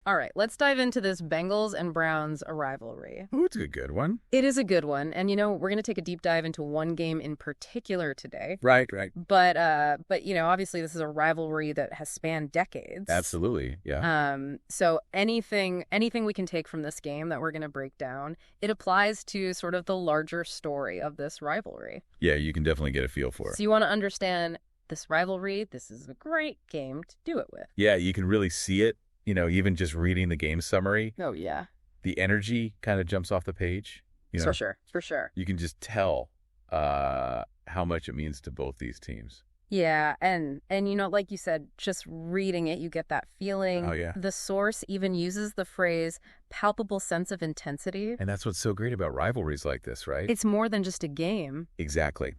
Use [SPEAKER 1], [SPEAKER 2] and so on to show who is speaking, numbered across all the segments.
[SPEAKER 1] All right, let's dive into this Bengals and Browns rivalry.
[SPEAKER 2] Oh, it's a good one.
[SPEAKER 1] It is a good one. And, we're going to take a deep dive into one game in particular today.
[SPEAKER 2] Right.
[SPEAKER 1] But obviously this is a rivalry that has spanned decades.
[SPEAKER 2] Absolutely, yeah.
[SPEAKER 1] So anything we can take from this game that we're going to break down, it applies to sort of the larger story of this rivalry.
[SPEAKER 2] Yeah, you can definitely get a feel for it.
[SPEAKER 1] So you want to understand this rivalry, this is a great game to do it with.
[SPEAKER 2] Yeah, you can really see it, even just reading the game summary.
[SPEAKER 1] Oh, yeah.
[SPEAKER 2] The energy kind of jumps off the page.
[SPEAKER 1] For sure.
[SPEAKER 2] You can just tell how much it means to both these teams.
[SPEAKER 1] Yeah, and like you said, just reading it, you get that feeling.
[SPEAKER 2] Oh, yeah.
[SPEAKER 1] The source even uses the phrase palpable sense of intensity.
[SPEAKER 2] And that's what's so great about rivalries like this, right?
[SPEAKER 1] It's more than just a game.
[SPEAKER 2] Exactly.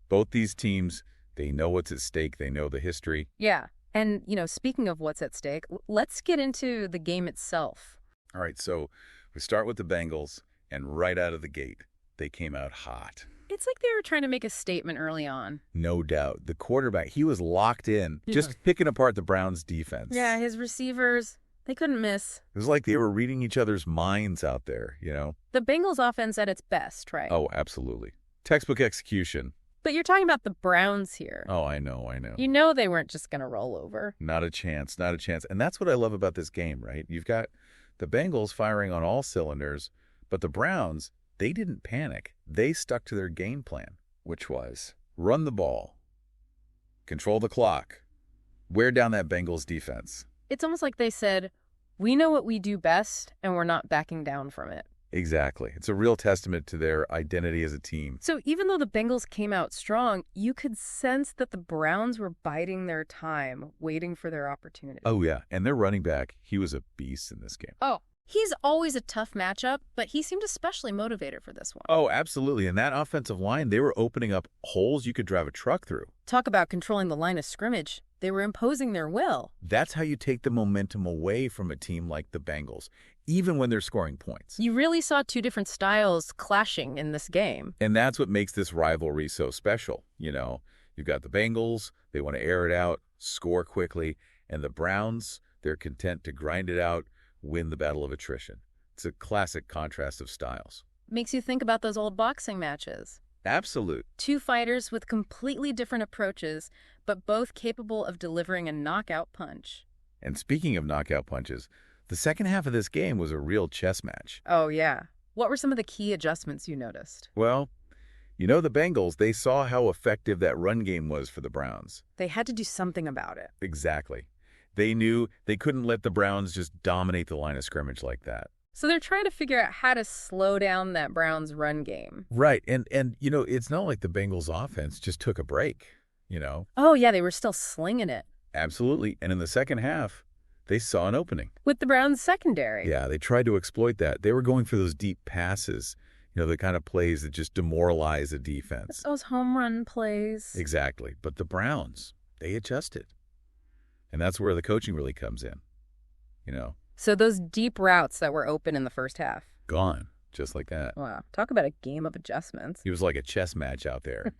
[SPEAKER 2] Both these teams, they know what's at stake. They know the history.
[SPEAKER 1] Yeah. And, speaking of what's at stake, let's get into the game itself.
[SPEAKER 2] All right, so we start with the Bengals, and right out of the gate, they came out hot.
[SPEAKER 1] It's like they were trying to make a statement early on.
[SPEAKER 2] No doubt. The quarterback, he was locked in, just picking apart the Browns' defense.
[SPEAKER 1] Yeah, his receivers, they couldn't miss.
[SPEAKER 2] It was like they were reading each other's minds out there,
[SPEAKER 1] The Bengals offense at its best, right?
[SPEAKER 2] Oh, absolutely. Textbook execution.
[SPEAKER 1] But you're talking about the Browns here.
[SPEAKER 2] Oh, I know.
[SPEAKER 1] They weren't just going to roll over.
[SPEAKER 2] Not a chance. And that's what I love about this game, right? You've got the Bengals firing on all cylinders, but the Browns, they didn't panic. They stuck to their game plan, which was run the ball, control the clock, wear down that Bengals defense.
[SPEAKER 1] It's almost like they said, we know what we do best, and we're not backing down from it.
[SPEAKER 2] Exactly. It's a real testament to their identity as a team.
[SPEAKER 1] So even though the Bengals came out strong, you could sense that the Browns were biding their time, waiting for their opportunity.
[SPEAKER 2] Oh, yeah. And their running back, he was a beast in this game.
[SPEAKER 1] Oh, he's always a tough matchup, but he seemed especially motivated for this one.
[SPEAKER 2] Oh, absolutely. And that offensive line, they were opening up holes you could drive a truck through.
[SPEAKER 1] Talk about controlling the line of scrimmage. They were imposing their will.
[SPEAKER 2] That's how you take the momentum away from a team like the Bengals, even when they're scoring points.
[SPEAKER 1] You really saw two different styles clashing in this game.
[SPEAKER 2] And that's what makes this rivalry so special. You've got the Bengals, they want to air it out, score quickly, and the Browns, they're content to grind it out, win the battle of attrition. It's a classic contrast of styles.
[SPEAKER 1] Makes you think about those old boxing matches.
[SPEAKER 2] Absolute.
[SPEAKER 1] Two fighters with completely different approaches, but both capable of delivering a knockout punch.
[SPEAKER 2] And speaking of knockout punches, the second half of this game was a real chess match.
[SPEAKER 1] Oh, yeah. What were some of the key adjustments you noticed?
[SPEAKER 2] Well, the Bengals, they saw how effective that run game was for the Browns.
[SPEAKER 1] They had to do something about it.
[SPEAKER 2] Exactly. They knew they couldn't let the Browns just dominate the line of scrimmage like that.
[SPEAKER 1] So they're trying to figure out how to slow down that Browns run game.
[SPEAKER 2] Right. And it's not like the Bengals offense just took a break,
[SPEAKER 1] Oh, yeah, they were still slinging it.
[SPEAKER 2] Absolutely. And in the second half, they saw an opening.
[SPEAKER 1] With the Browns secondary.
[SPEAKER 2] Yeah, they tried to exploit that. They were going for those deep passes, the kind of plays that just demoralize a defense.
[SPEAKER 1] Those home run plays.
[SPEAKER 2] Exactly. But the Browns, they adjusted. And that's where the coaching really comes in,
[SPEAKER 1] So those deep routes that were open in the first half.
[SPEAKER 2] Gone, just like that.
[SPEAKER 1] Wow. Talk about a game of adjustments.
[SPEAKER 2] It was like a chess match out there,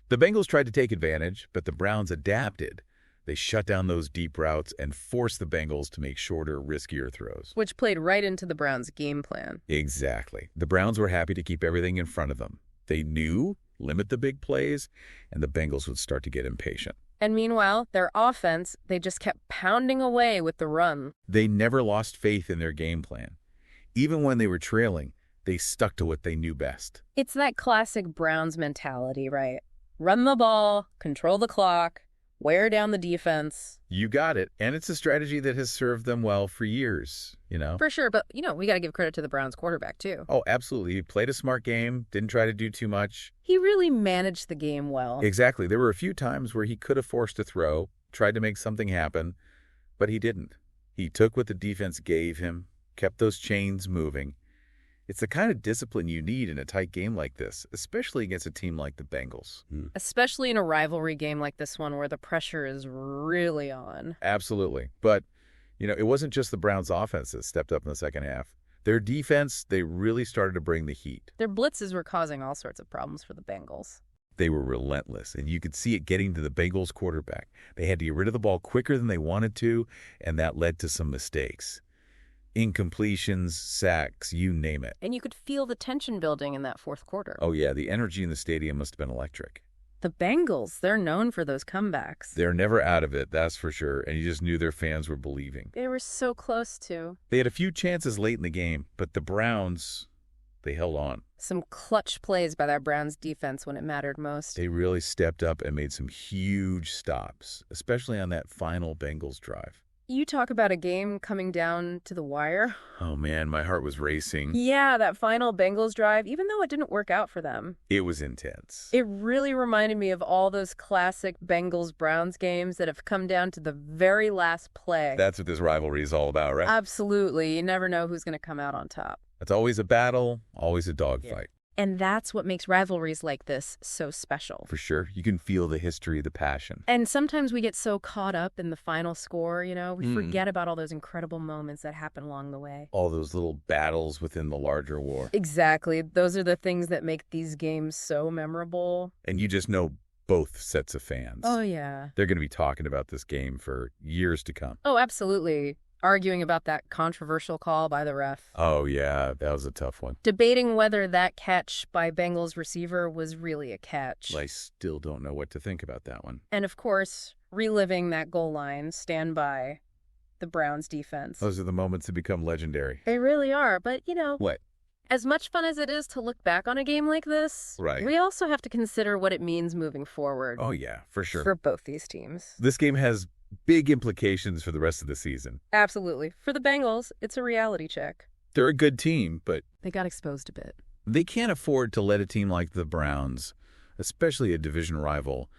[SPEAKER 2] The Bengals tried to take advantage, but the Browns adapted. They shut down those deep routes and forced the Bengals to make shorter, riskier throws.
[SPEAKER 1] Which played right into the Browns' game plan.
[SPEAKER 2] Exactly. The Browns were happy to keep everything in front of them. They knew, limit the big plays, and the Bengals would start to get impatient.
[SPEAKER 1] And meanwhile, their offense, they just kept pounding away with the run.
[SPEAKER 2] They never lost faith in their game plan. Even when they were trailing, they stuck to what they knew best.
[SPEAKER 1] It's that classic Browns mentality, right? Run the ball, control the clock, wear down the defense.
[SPEAKER 2] You got it. And it's a strategy that has served them well for years,
[SPEAKER 1] For sure. But, we got to give credit to the Browns quarterback, too.
[SPEAKER 2] Oh, absolutely. He played a smart game, didn't try to do too much.
[SPEAKER 1] He really managed the game well.
[SPEAKER 2] Exactly. There were a few times where he could have forced a throw, tried to make something happen, but he didn't. He took what the defense gave him, kept those chains moving. It's the kind of discipline you need in a tight game like this, especially against a team like the Bengals.
[SPEAKER 1] Especially in a rivalry game like this one where the pressure is really on.
[SPEAKER 2] Absolutely. But, it wasn't just the Browns' offense that stepped up in the second half. Their defense, they really started to bring the heat.
[SPEAKER 1] Their blitzes were causing all sorts of problems for the Bengals.
[SPEAKER 2] They were relentless, and you could see it getting to the Bengals quarterback. They had to get rid of the ball quicker than they wanted to, and that led to some mistakes. Incompletions, sacks, you name it.
[SPEAKER 1] And you could feel the tension building in that fourth quarter.
[SPEAKER 2] Oh, yeah, the energy in the stadium must have been electric.
[SPEAKER 1] The Bengals, they're known for those comebacks.
[SPEAKER 2] They're never out of it, that's for sure, and you just knew their fans were believing.
[SPEAKER 1] They were so close to.
[SPEAKER 2] They had a few chances late in the game, but the Browns, they held on.
[SPEAKER 1] Some clutch plays by that Browns defense when it mattered most.
[SPEAKER 2] They really stepped up and made some huge stops, especially on that final Bengals drive.
[SPEAKER 1] You talk about a game coming down to the wire.
[SPEAKER 2] Oh, man, my heart was racing.
[SPEAKER 1] Yeah, that final Bengals drive, even though it didn't work out for them.
[SPEAKER 2] It was intense.
[SPEAKER 1] It really reminded me of all those classic Bengals-Browns games that have come down to the very last play.
[SPEAKER 2] That's what this rivalry is all about, right?
[SPEAKER 1] Absolutely. You never know who's going to come out on top.
[SPEAKER 2] It's always a battle, always a dogfight.
[SPEAKER 1] And that's what makes rivalries like this so special.
[SPEAKER 2] For sure. You can feel the history, the passion.
[SPEAKER 1] And sometimes we get so caught up in the final score, we forget about all those incredible moments that happen along the way.
[SPEAKER 2] All those little battles within the larger war.
[SPEAKER 1] Exactly. Those are the things that make these games so memorable.
[SPEAKER 2] And you just know both sets of fans.
[SPEAKER 1] Oh, yeah.
[SPEAKER 2] They're going to be talking about this game for years to come.
[SPEAKER 1] Oh, absolutely. Arguing about that controversial call by the ref.
[SPEAKER 2] Oh, yeah, that was a tough one.
[SPEAKER 1] Debating whether that catch by Bengals receiver was really a catch.
[SPEAKER 2] I still don't know what to think about that one.
[SPEAKER 1] And of course, reliving that goal line, stand by the Browns defense.
[SPEAKER 2] Those are the moments that become legendary.
[SPEAKER 1] They really are, but
[SPEAKER 2] What?
[SPEAKER 1] as much fun as it is to look back on a game like this,
[SPEAKER 2] Right.
[SPEAKER 1] we also have to consider what it means moving forward.
[SPEAKER 2] Oh, yeah, for sure.
[SPEAKER 1] For both these teams.
[SPEAKER 2] This game has big implications for the rest of the season.
[SPEAKER 1] Absolutely. For the Bengals, it's a reality check.
[SPEAKER 2] They're a good team, but
[SPEAKER 1] They got exposed a bit.
[SPEAKER 2] they can't afford to let a team like the Browns, especially a division rival,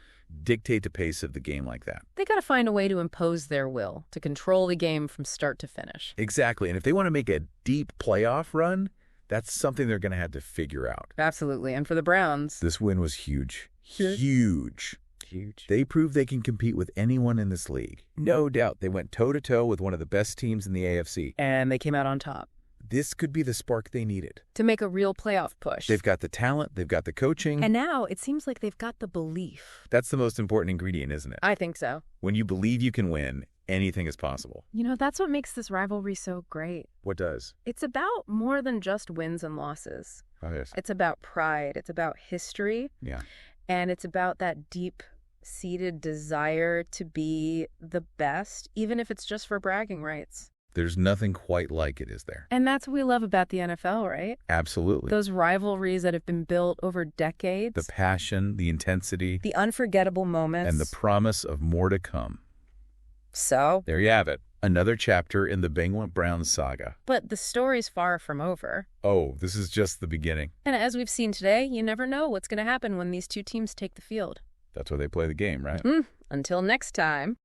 [SPEAKER 2] dictate the pace of the game like that.
[SPEAKER 1] They got to find a way to impose their will, to control the game from start to finish.
[SPEAKER 2] Exactly, and if they want to make a deep playoff run, that's something they're going to have to figure out.
[SPEAKER 1] Absolutely. And for the Browns,
[SPEAKER 2] This win was huge.
[SPEAKER 1] Huge.
[SPEAKER 2] Huge. They proved they can compete with anyone in this league. No doubt they went toe-to-toe with one of the best teams in the AFC.
[SPEAKER 1] and they came out on top
[SPEAKER 2] This could be the spark they needed.
[SPEAKER 1] to make a real playoff push.
[SPEAKER 2] They've got the talent, they've got the coaching.
[SPEAKER 1] And now it seems like they've got the belief.
[SPEAKER 2] That's the most important ingredient, isn't it?
[SPEAKER 1] I think so.
[SPEAKER 2] When you believe you can win, anything is possible.
[SPEAKER 1] That's what makes this rivalry so great.
[SPEAKER 2] What does?
[SPEAKER 1] It's about more than just wins and losses.
[SPEAKER 2] Oh, yes.
[SPEAKER 1] It's about pride. It's about history.
[SPEAKER 2] Yeah.
[SPEAKER 1] And it's about that deep-seated desire to be the best, even if it's just for bragging rights.
[SPEAKER 2] There's nothing quite like it, is there?
[SPEAKER 1] And that's what we love about the NFL, right?
[SPEAKER 2] Absolutely.
[SPEAKER 1] Those rivalries that have been built over decades.
[SPEAKER 2] The passion, the intensity,
[SPEAKER 1] The unforgettable moments.
[SPEAKER 2] and the promise of more to come.
[SPEAKER 1] So?
[SPEAKER 2] There you have it. Another chapter in the Bengals-Browns saga.
[SPEAKER 1] But the story's far from over.
[SPEAKER 2] Oh, this is just the beginning.
[SPEAKER 1] And as we've seen today, you never know what's going to happen when these two teams take the field.
[SPEAKER 2] That's why they play the game, right?
[SPEAKER 1] Until next time.